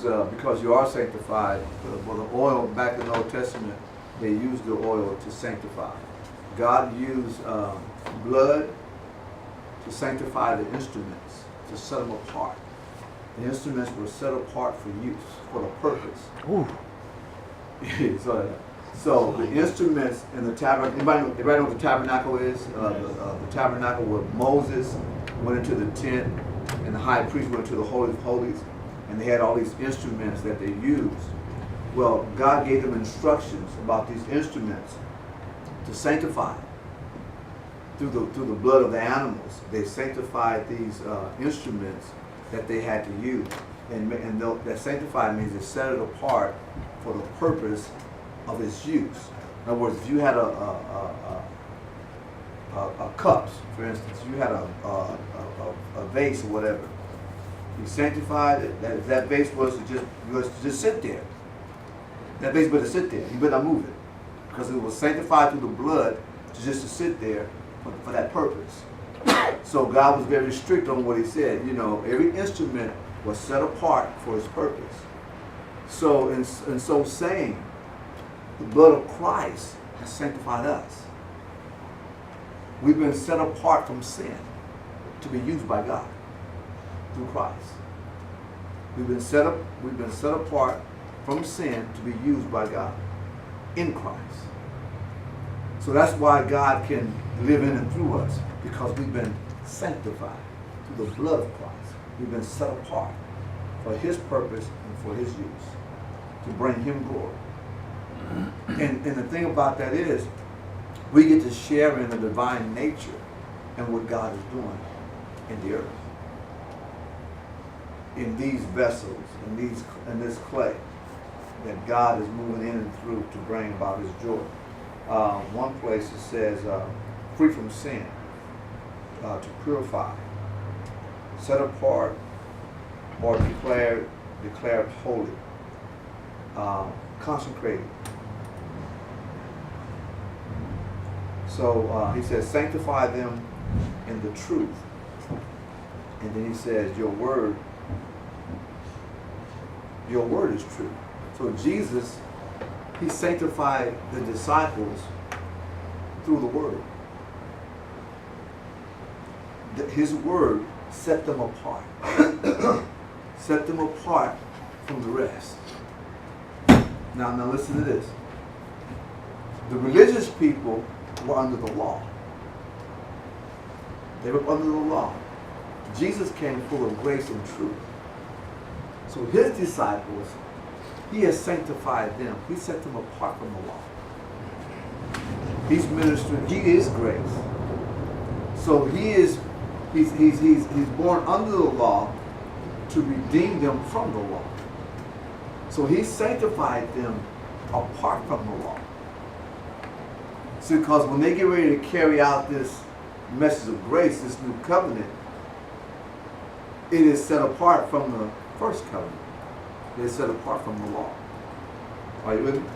use, because you are sanctified, well, the oil back in the Old Testament, they used the oil to sanctify. God used blood to sanctify the instruments, to set them apart. The instruments were set apart for use, for the purpose. Ooh. So the instruments in the tabernacle, everybody know what the tabernacle is? The tabernacle where Moses went into the tent and the high priest went into the Holy of Holies, and they had all these instruments that they used. Well, God gave them instructions about these instruments to sanctify through the blood of the animals. They sanctified these instruments that they had to use, and that sanctified means they set it apart for the purpose of its use. In other words, if you had a cups, for instance, you had a vase or whatever, you sanctified it. That vase was to just sit there. That vase better sit there. You better not move it, because it was sanctified through the blood to sit there for that purpose. So God was very strict on what He said. You know, every instrument was set apart for its purpose. So in so saying, the blood of Christ has sanctified us. We've been set apart from sin to be used by God through Christ. We've been set apart from sin to be used by God in Christ. So that's why God can live in and through us, because we've been sanctified through the blood of Christ. We've been set apart for His purpose and for His use, to bring Him glory. And the thing about that is, we get to share in the divine nature and what God is doing in the earth, in these vessels, in this clay that God is moving in and through to bring about His joy. One place it says, free from sin, to purify, set apart, or declared holy, consecrated. So he says, sanctify them in the truth. And then he says, your word is true. So Jesus, He sanctified the disciples through the word. His word set them apart. Set them apart from the rest. Now listen to this. The religious people were under the law. They were under the law. Jesus came full of grace and truth. So His disciples, He has sanctified them. He set them apart from the law. He's ministering. He is grace. So he's born under the law to redeem them from the law. So He sanctified them apart from the law. See, because when they get ready to carry out this message of grace, this new covenant, it is set apart from the first covenant. It is set apart from the law. Are you with me?